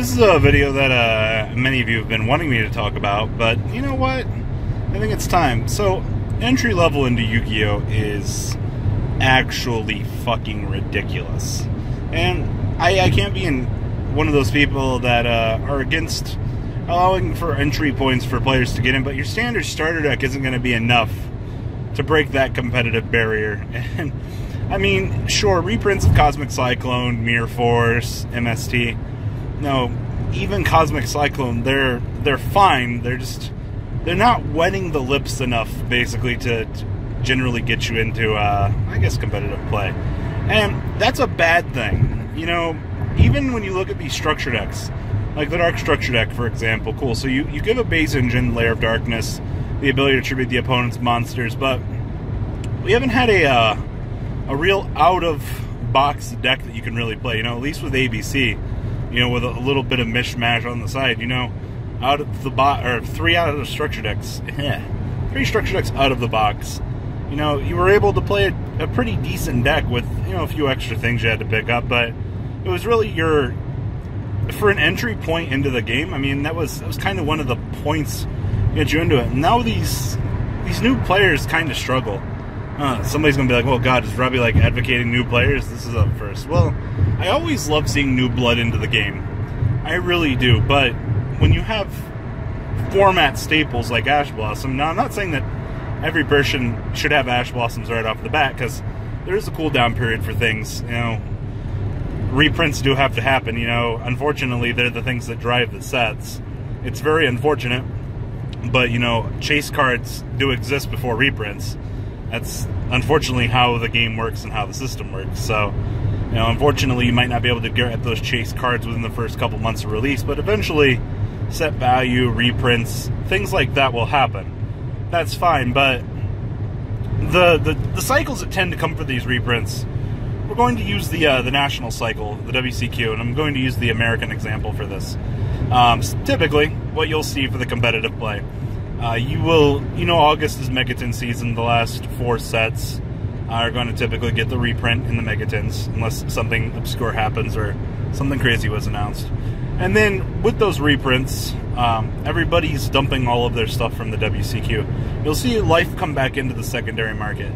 This is a video that many of you have been wanting me to talk about, but you know what? I think it's time. So, entry level into Yu-Gi-Oh! Is actually fucking ridiculous. And I can't be in one of those people that are against allowing for entry points for players to get in, but your standard starter deck isn't going to be enough to break that competitive barrier. And I mean, sure, reprints of Cosmic Cyclone, Mirror Force, MST, no, even Cosmic Cyclone, they're fine. They're not wetting the lips enough, basically, to generally get you into, I guess, competitive play. And that's a bad thing. You know, even when you look at these structure decks, like the Dark Structure deck, for example, cool. So you give a base engine, Lair of Darkness, the ability to tribute the opponent's monsters, but we haven't had a real out-of-box deck that you can really play. You know, at least with ABC, you know, with a little bit of mishmash on the side, you know, out of the box, or 3 out of the structure decks, 3 structure decks out of the box. You know, you were able to play a pretty decent deck with, you know, a few extra things you had to pick up, but it was really for an entry point into the game. I mean, that was kind of one of the points to get you into it. And now these new players kind of struggle. Somebody's gonna be like, "Well, God, is Robbie like advocating new players?" This is up first. Well, I always love seeing new blood into the game. I really do. But when you have format staples like Ash Blossom, now I'm not saying that every person should have Ash Blossoms right off the bat, because there is a cooldown period for things. You know, reprints do have to happen. You know, unfortunately, they're the things that drive the sets. It's very unfortunate, but you know, chase cards do exist before reprints. That's unfortunately how the game works and how the system works. So, you know, unfortunately, you might not be able to get at those chase cards within the first couple months of release, but eventually, set value, reprints, things like that will happen. That's fine, but the cycles that tend to come for these reprints, we're going to use the national cycle, the WCQ, and I'm going to use the American example for this. Typically, what you'll see for the competitive play, you know, August is Megaton season. The last 4 sets are going to typically get the reprint in the Megatons, unless something obscure happens or something crazy was announced. And then with those reprints, everybody's dumping all of their stuff from the WCQ. You'll see life come back into the secondary market.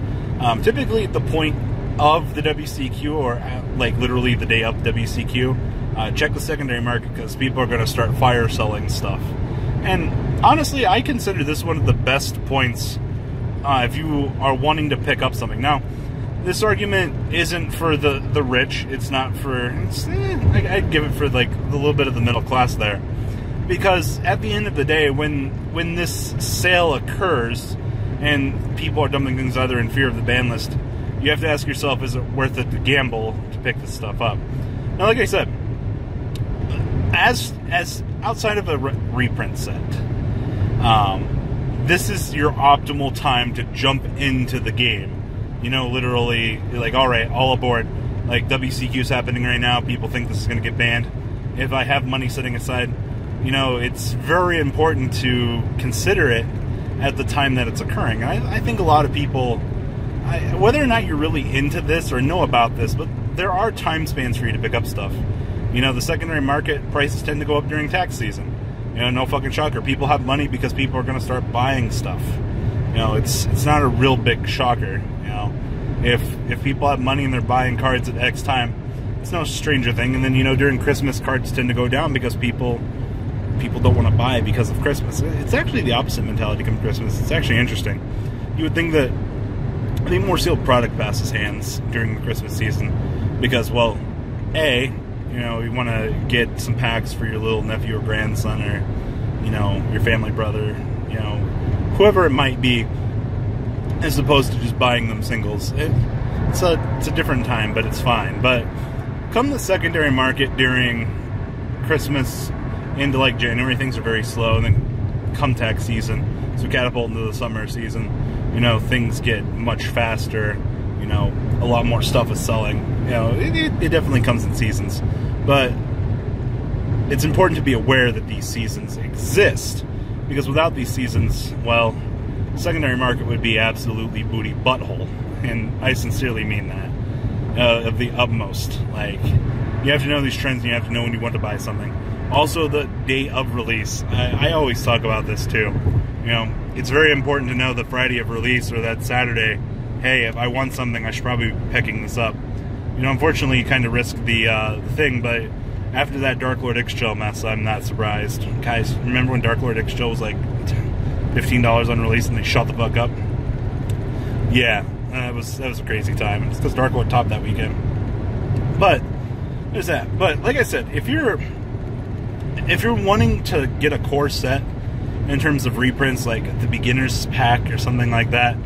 Typically at the point of the WCQ, or like literally the day of WCQ, check the secondary market, because people are going to start fire selling stuff. And honestly, I consider this one of the best points if you are wanting to pick up something. Now, this argument isn't for the rich. It's not for... I'd give it for like a little bit of the middle class there. Because at the end of the day, when this sale occurs and people are dumping things either in fear of the ban list, you have to ask yourself, is it worth it to gamble to pick this stuff up? Now, like I said, as outside of a reprint set, this is your optimal time to jump into the game. You know, literally, you're like, all right, all aboard. Like, WCQ's happening right now. People think this is going to get banned. If I have money sitting aside, you know, it's very important to consider it at the time that it's occurring. I think a lot of people, whether or not you're really into this or know about this, but there are time spans for you to pick up stuff. You know, the secondary market prices tend to go up during tax season. You know, no fucking shocker. People have money because people are going to start buying stuff. You know, it's not a real big shocker. You know, if people have money and they're buying cards at X time, it's no stranger thing. And then, you know, during Christmas, cards tend to go down because people don't want to buy because of Christmas. It's actually the opposite mentality come Christmas. It's actually interesting. You would think that the more sealed product passes hands during the Christmas season because, well, A, you know, you want to get some packs for your little nephew or grandson, or, you know, your family brother, you know, whoever it might be, as opposed to just buying them singles. It's a different time, but it's fine. But come the secondary market during Christmas into like January, things are very slow, and then come tax season, so catapult into the summer season, you know, things get much faster. You know, a lot more stuff is selling. You know, it definitely comes in seasons. But it's important to be aware that these seasons exist, because without these seasons, well, secondary market would be absolutely booty butthole, and I sincerely mean that, of the utmost. Like, you have to know these trends, and you have to know when you want to buy something. Also, the date of release. I always talk about this too. You know, it's very important to know the Friday of release or that Saturday. Hey, if I want something, I should probably be picking this up. You know, unfortunately, you kind of risk the thing, but after that Dark Lord Yugioh mess, I'm not surprised. Guys, remember when Dark Lord Yugioh was like $15 on release and they shut the fuck up? Yeah, that was a crazy time. It's because Dark Lord topped that weekend. But there's that. But like I said, if you're wanting to get a core set in terms of reprints, like the beginner's pack or something like that,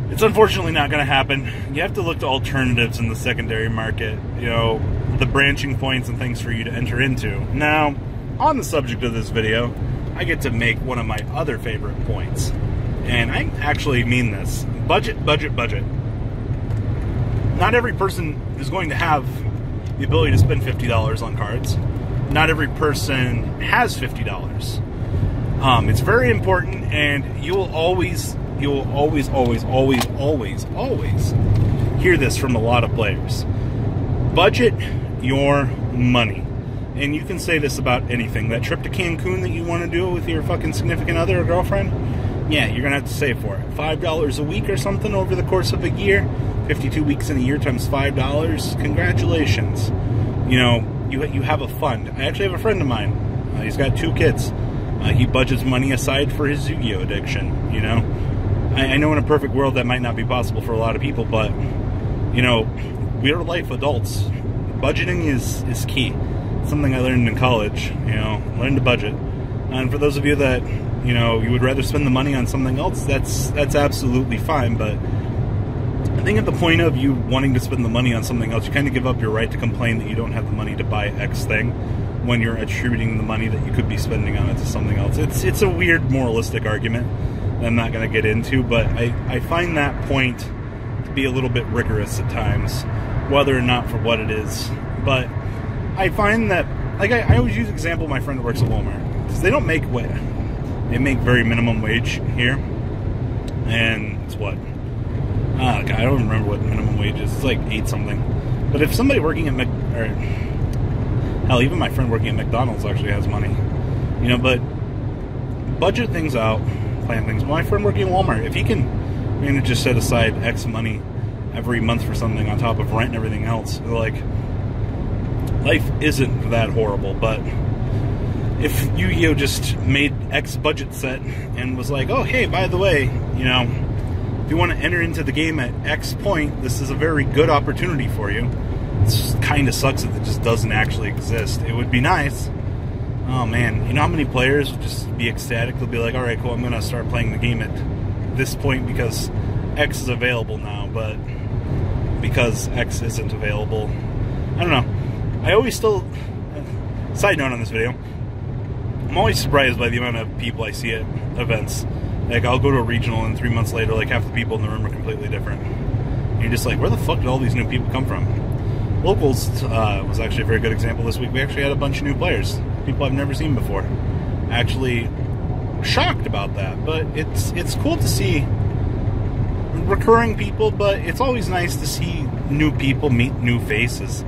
it's unfortunately not going to happen. You have to look to alternatives in the secondary market, you know, the branching points and things for you to enter into. Now, on the subject of this video, I get to make one of my other favorite points. And I actually mean this. Budget, budget, budget. Not every person is going to have the ability to spend $50 on cards. Not every person has $50. It's very important, and you will always hear this from a lot of players. Budget your money. And you can say this about anything. That trip to Cancun that you want to do with your fucking significant other or girlfriend, yeah, you're going to have to save for it. $5 a week or something over the course of a year. 52 weeks in a year times $5. Congratulations. You know, you have a fund. I actually have a friend of mine. He's got 2 kids. He budgets money aside for his Yugioh addiction, you know. I know in a perfect world that might not be possible for a lot of people, but, you know, we're life adults. Budgeting is key. It's something I learned in college, you know, learn to budget. And for those of you that, you know, you would rather spend the money on something else, that's absolutely fine, but I think at the point of you wanting to spend the money on something else, you kind of give up your right to complain that you don't have the money to buy X thing when you're attributing the money that you could be spending on it to something else. It's a weird moralistic argument that I'm not going to get into, but I find that point to be a little bit rigorous at times, whether or not for what it is. But I find that, like, I always use the example of my friend who works at Walmart, because they don't make what they make very minimum wage here, and it's what? God, I don't remember what minimum wage is. It's like 8 something. But if somebody working at hell, even my friend working at McDonald's actually has money, you know. But budget things out, plan things. My friend working at Walmart, if he can, just set aside X money every month for something on top of rent and everything else, like, life isn't that horrible. But if Yugioh just made X budget set and was like, oh, hey, by the way, you know, if you want to enter into the game at X point, this is a very good opportunity for you. It kind of sucks that it just doesn't actually exist. It would be nice. Oh, man. You know how many players would just be ecstatic? They'll be like, all right, cool, I'm going to start playing the game at this point because X is available now, but because X isn't available, I don't know. I always still... Side note on this video, I'm always surprised by the amount of people I see at events. Like, I'll go to a regional and 3 months later, like, half the people in the room are completely different. And you're just like, where the fuck did all these new people come from? Locals was actually a very good example this week. We actually had a bunch of new players. People I've never seen before. Actually shocked about that. But it's cool to see recurring people, but it's always nice to see new people meet new faces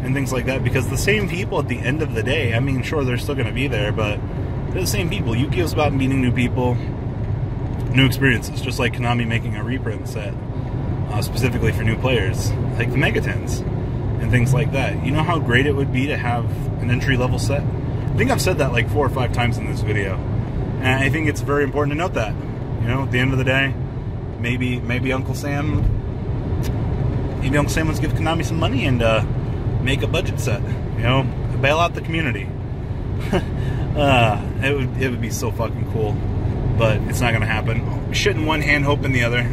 and things like that, because the same people at the end of the day, I mean, sure, they're still going to be there, but they're the same people. Yugioh's about meeting new people, new experiences, just like Konami making a reprint set specifically for new players, like the Megatons and things like that. You know how great it would be to have an entry-level set? I think I've said that like 4 or 5 times in this video, and I think it's very important to note that. You know, at the end of the day, maybe Uncle Sam wants to give Konami some money and make a budget set. You know, bail out the community. It would be so fucking cool, but it's not gonna happen. Shit in one hand, hope in the other.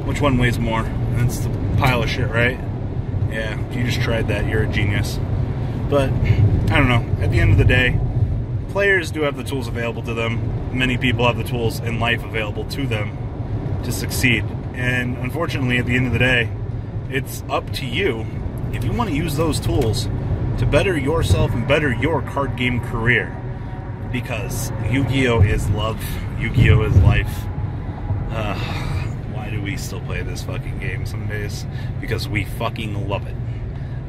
Which one weighs more? That's the pile of shit, right? Yeah, if you just tried that, you're a genius. But I don't know. At the end of the day, players do have the tools available to them. Many people have the tools in life available to them to succeed. And unfortunately, at the end of the day, it's up to you if you want to use those tools to better yourself and better your card game career. Because Yugioh is love, Yugioh is life. Why do we still play this fucking game some days? Because we fucking love it.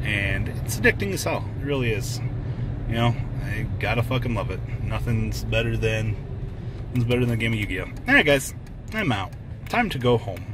And it's addicting as hell. It really is. You know, I gotta fucking love it. Nothing's better than a game of Yu-Gi-Oh! Alright guys, I'm out. Time to go home.